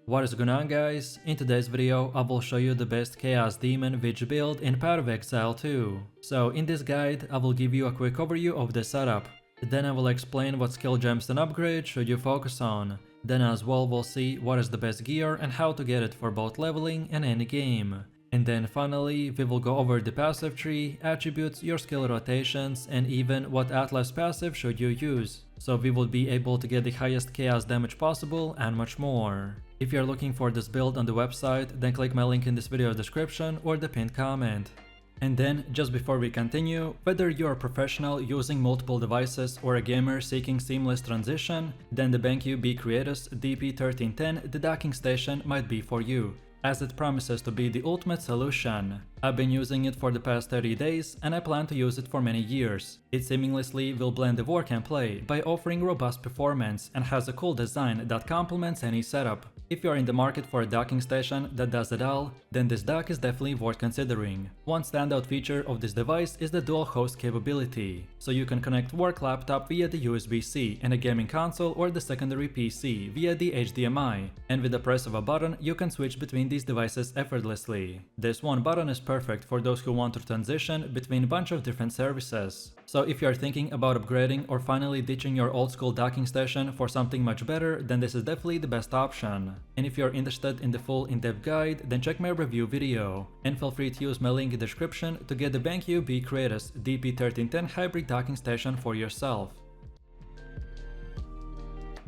What is going on, guys? In today's video I will show you the best Chaos Demon Witch build in Path of Exile 2. So in this guide I will give you a quick overview of the setup. Then I will explain what skill gems and upgrades should you focus on. Then as well we'll see what is the best gear and how to get it for both leveling and endgame. And then finally we will go over the passive tree, attributes, your skill rotations, and even what Atlas passive should you use. So we will be able to get the highest chaos damage possible and much more. If you're looking for this build on the website, then click my link in this video description or the pinned comment. And then, just before we continue, whether you're a professional using multiple devices or a gamer seeking seamless transition, then the BenQ B Creatus DP1310, the docking station, might be for you, as it promises to be the ultimate solution. I've been using it for the past 30 days and I plan to use it for many years. It seamlessly will blend the work and play by offering robust performance and has a cool design that complements any setup. If you're in the market for a docking station that does it all, then this dock is definitely worth considering. One standout feature of this device is the dual host capability, so you can connect work laptop via the USB-C and a gaming console or the secondary PC via the HDMI, and with the press of a button you can switch between these devices effortlessly. This one button is perfect for those who want to transition between a bunch of different services. So if you're thinking about upgrading or finally ditching your old school docking station for something much better, then this is definitely the best option. And if you're interested in the full in-depth guide, then check my review video, and feel free to use my link in the description to get the BenQ B Creatus DP1310 hybrid docking station for yourself.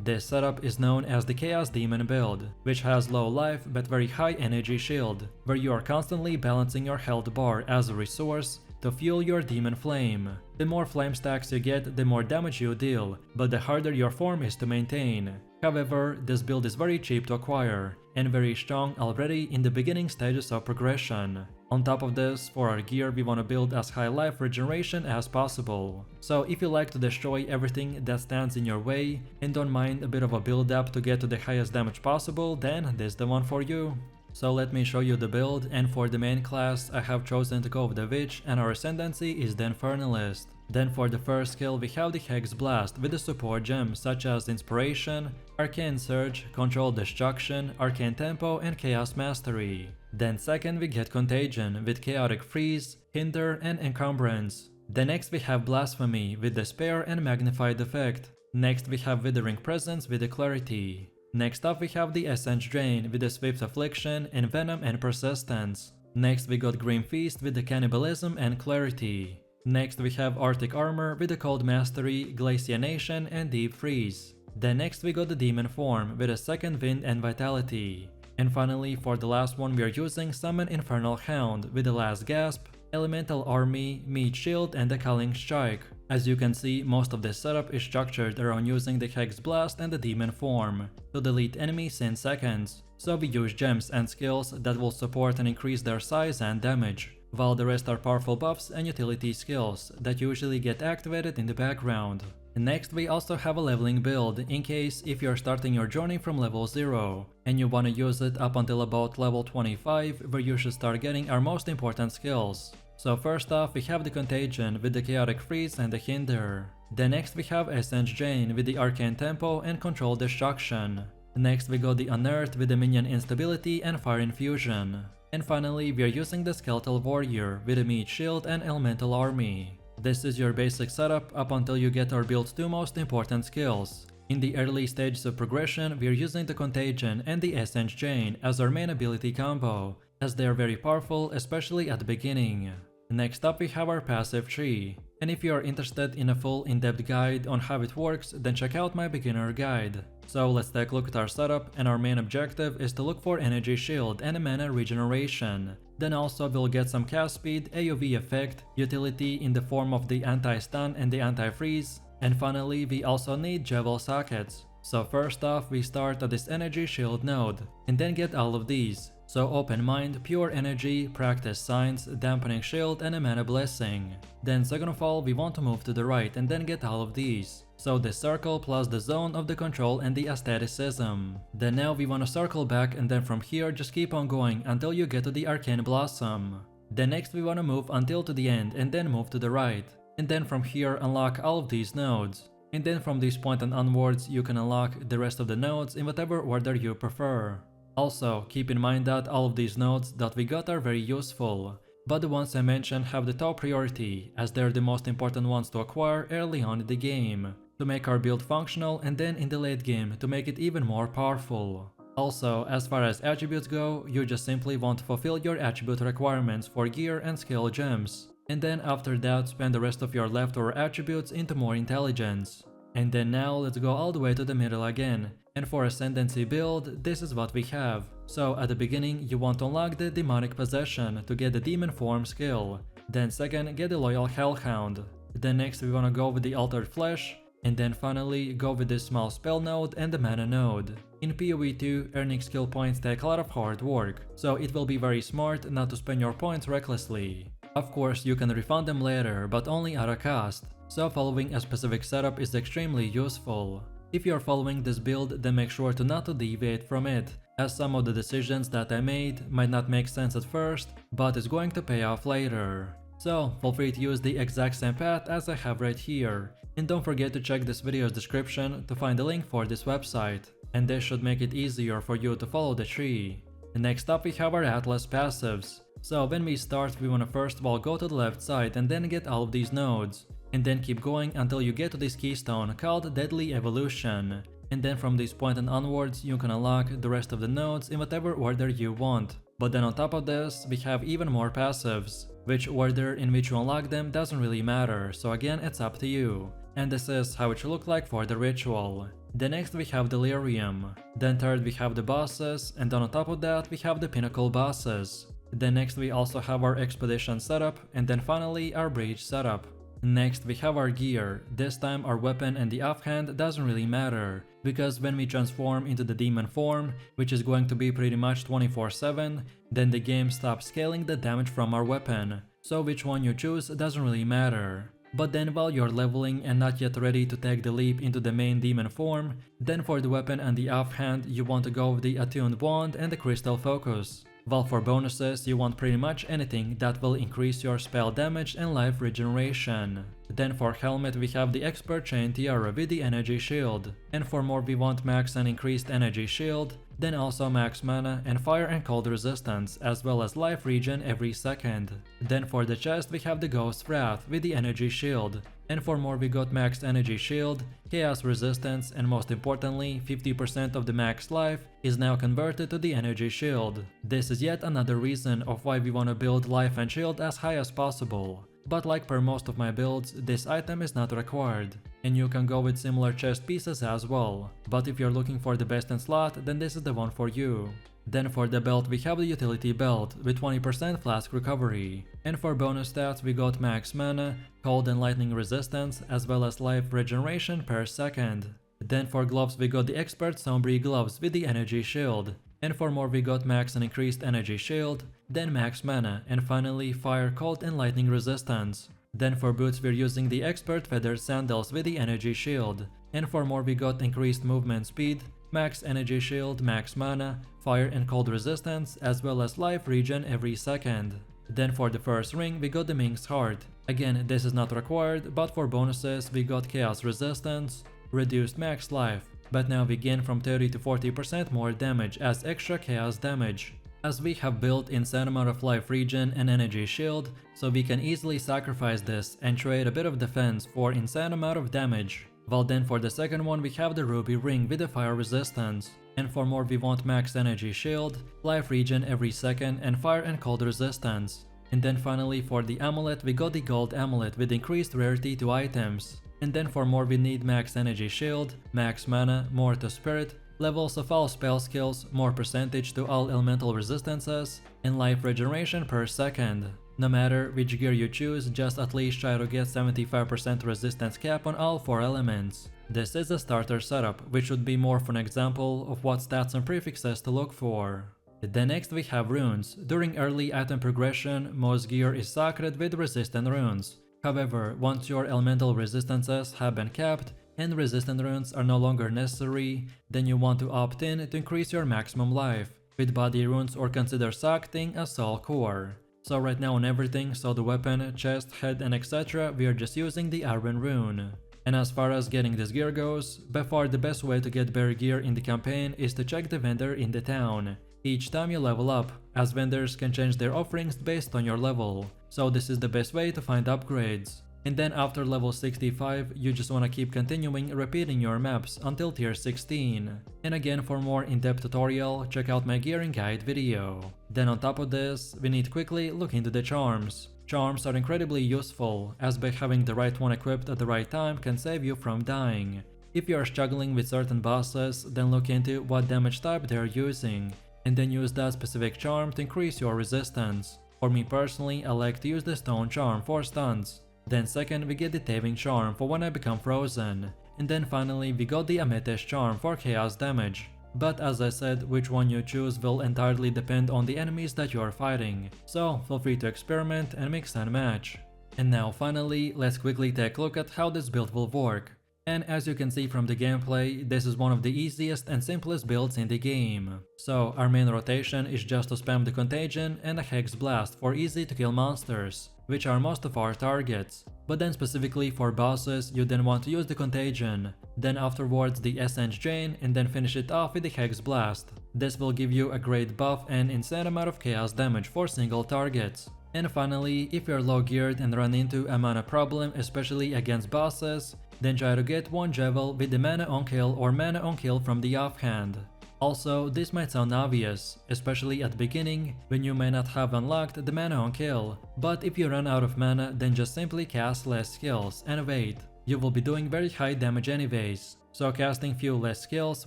This setup is known as the Chaos Demon build, which has low life but very high energy shield, where you are constantly balancing your health bar as a resource to fuel your demon flame. The more flame stacks you get, the more damage you deal, but the harder your form is to maintain. However, this build is very cheap to acquire, and very strong already in the beginning stages of progression. On top of this, for our gear we want to build as high life regeneration as possible. So if you like to destroy everything that stands in your way, and don't mind a bit of a build up to get to the highest damage possible, then this is the one for you. So let me show you the build, and for the main class I have chosen to go with the Witch and our Ascendancy is the Infernalist. Then for the first skill we have the Hex Blast with the support gems such as Inspiration, Arcane Surge, Control Destruction, Arcane Tempo and Chaos Mastery. Then second we get Contagion with Chaotic Freeze, Hinder and Encumbrance. Then next we have Blasphemy with Despair and Magnified Effect. Next we have Withering Presence with the Clarity. Next up we have the Essence Drain with the Swift Affliction, Envenom and Persistence. Next we got Grim Feast with the Cannibalism and Clarity. Next we have Arctic Armor with the Cold Mastery, Glacianation and Deep Freeze. Then next we got the Demon Form with a Second Wind and Vitality. And finally for the last one we are using Summon Infernal Hound with the Last Gasp, Elemental Army, Meat Shield and the Culling Strike. As you can see, most of this setup is structured around using the Hex Blast and the Demon Form to delete enemies in seconds, so we use gems and skills that will support and increase their size and damage, while the rest are powerful buffs and utility skills that usually get activated in the background. Next we also have a leveling build in case if you're starting your journey from level 0 and you want to use it up until about level 25, where you should start getting our most important skills. So first off we have the Contagion with the Chaotic Freeze and the Hinder. Then next we have Essence Drain with the Arcane Tempo and Control Destruction. Next we got the Unearth with the Minion Instability and Fire Infusion. And finally we are using the Skeletal Warrior with the Meat Shield and Elemental Army. This is your basic setup up until you get our build's two most important skills. In the early stages of progression we are using the Contagion and the Essence Drain as our main ability combo, as they are very powerful especially at the beginning. Next up we have our passive tree, and if you are interested in a full in-depth guide on how it works, then check out my beginner guide. So let's take a look at our setup, and our main objective is to look for energy shield and a mana regeneration. Then also we'll get some cast speed, AoV effect, utility in the form of the anti-stun and the anti-freeze, and finally we also need Javel sockets. So first off we start at this energy shield node, and then get all of these. So Open Mind, Pure Energy, Practice Signs, Dampening Shield and a Mana Blessing. Then second of all we want to move to the right and then get all of these. So the circle plus the zone of the control and the aestheticism. Then now we want to circle back, and then from here just keep on going until you get to the Arcane Blossom. Then next we want to move until to the end and then move to the right. And then from here unlock all of these nodes. And then from this point and onwards you can unlock the rest of the nodes in whatever order you prefer. Also, keep in mind that all of these nodes that we got are very useful, but the ones I mentioned have the top priority, as they're the most important ones to acquire early on in the game, to make our build functional, and then in the late game to make it even more powerful. Also, as far as attributes go, you just simply want to fulfill your attribute requirements for gear and skill gems, and then after that spend the rest of your leftover attributes into more intelligence. And then now let's go all the way to the middle again, and for Ascendancy build, this is what we have. So at the beginning you want to unlock the Demonic Possession to get the Demon Form skill, then second get the Loyal Hellhound, then next we wanna go with the Altered Flesh, and then finally go with this small spell node and the mana node. In PoE 2, earning skill points take a lot of hard work, so it will be very smart not to spend your points recklessly. Of course you can refund them later, but only at a cost, so following a specific setup is extremely useful. If you are following this build, then make sure to not to deviate from it, as some of the decisions that I made might not make sense at first, but is going to pay off later. So feel free to use the exact same path as I have right here, and don't forget to check this video's description to find the link for this website, and this should make it easier for you to follow the tree. Next up we have our Atlas passives. So when we start we wanna first of all go to the left side and then get all of these nodes, and then keep going until you get to this keystone called Deadly Evolution, and then from this point and onwards you can unlock the rest of the nodes in whatever order you want. But then on top of this we have even more passives. Which order in which you unlock them doesn't really matter, so again it's up to you. And this is how it should look like for the ritual. Then next we have Delirium, then third we have the bosses, and then on top of that we have the pinnacle bosses. Then next we also have our expedition setup, and then finally our breach setup. Next we have our gear. This time our weapon and the offhand doesn't really matter, because when we transform into the demon form, which is going to be pretty much 24/7, then the game stops scaling the damage from our weapon, so which one you choose doesn't really matter. But then while you're leveling and not yet ready to take the leap into the main demon form, then for the weapon and the offhand you want to go with the attuned wand and the crystal focus. While for bonuses you want pretty much anything that will increase your spell damage and life regeneration. Then for helmet we have the expert chain tiara with the energy shield, and for more we want max and increased energy shield, then also max mana and fire and cold resistance, as well as life regen every second. Then for the chest we have the Ghost Wrath with the energy shield, and for more we got max energy shield, chaos resistance, and most importantly 50% of the max life is now converted to the energy shield. This is yet another reason of why we want to build life and shield as high as possible. But like per most of my builds, this item is not required, and you can go with similar chest pieces as well, but if you're looking for the best in slot, then this is the one for you. Then for the belt we have the utility belt with 20% flask recovery, and for bonus stats we got max mana, cold and lightning resistance, as well as life regeneration per second. Then for gloves we got the expert Sombri gloves with the energy shield, and for more we got max and increased energy shield, then max mana, and finally fire, cold and lightning resistance. Then for boots we're using the expert feathered sandals with the energy shield, and for more we got increased movement speed, max energy shield, max mana, fire and cold resistance, as well as life regen every second. Then for the first ring we got the Minx Heart. Again this is not required, but for bonuses we got chaos resistance, reduced max life, but now we gain from 30 to 40% more damage as extra chaos damage, as we have built insane amount of life regen and energy shield, so we can easily sacrifice this and trade a bit of defense for insane amount of damage. While then for the second one we have the ruby ring with the fire resistance, and for more we want max energy shield, life regen every second, and fire and cold resistance. And then finally for the amulet we got the gold amulet with increased rarity to items. And then for more we need max energy shield, max mana, more to spirit, levels of all spell skills, more percentage to all elemental resistances, and life regeneration per second. No matter which gear you choose, just at least try to get 75% resistance cap on all 4 elements. This is a starter setup, which would be more of an example of what stats and prefixes to look for. Then next we have runes. During early item progression, most gear is sacred with resistant runes. However, once your elemental resistances have been capped and resistant runes are no longer necessary, then you want to opt in to increase your maximum life with body runes or consider sacting a soul core. So right now on everything, so the weapon, chest, head and etc, we are just using the iron rune. And as far as getting this gear goes, by far the best way to get better gear in the campaign is to check the vendor in the town each time you level up, as vendors can change their offerings based on your level, so this is the best way to find upgrades. And then after level 65, you just wanna keep continuing repeating your maps until tier 16. And again, for more in-depth tutorial, check out my gearing guide video. Then on top of this, we need quickly look into the charms. Charms are incredibly useful, as by having the right one equipped at the right time can save you from dying. If you are struggling with certain bosses, then look into what damage type they are using, and then use that specific charm to increase your resistance. For me personally, I like to use the stone charm for stuns. Then second, we get the Taving charm for when I become frozen. And then finally, we got the Amethyst charm for chaos damage. But as I said, which one you choose will entirely depend on the enemies that you are fighting, so feel free to experiment and mix and match. And now finally, let's quickly take a look at how this build will work. And as you can see from the gameplay, this is one of the easiest and simplest builds in the game. So our main rotation is just to spam the Contagion and a Hex Blast for easy to kill monsters, which are most of our targets. But then specifically for bosses, you then want to use the Contagion, then afterwards the Essence Drain, and then finish it off with the Hex Blast. This will give you a great buff and insane amount of chaos damage for single targets. And finally, if you're low geared and run into a mana problem, especially against bosses, then try to get one Javel with the mana on kill or mana on kill from the offhand. Also, this might sound obvious, especially at the beginning, when you may not have unlocked the mana on kill, but if you run out of mana, then just simply cast less skills and wait. You will be doing very high damage anyways, so casting few less skills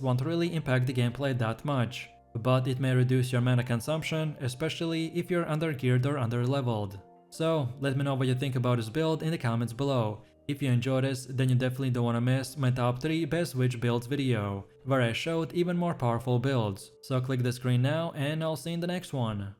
won't really impact the gameplay that much, but it may reduce your mana consumption, especially if you're under-geared or under-leveled. So, let me know what you think about this build in the comments below. If you enjoyed this, then you definitely don't wanna miss my top 3 best witch builds video, where I showed even more powerful builds. So click the screen now and I'll see you in the next one.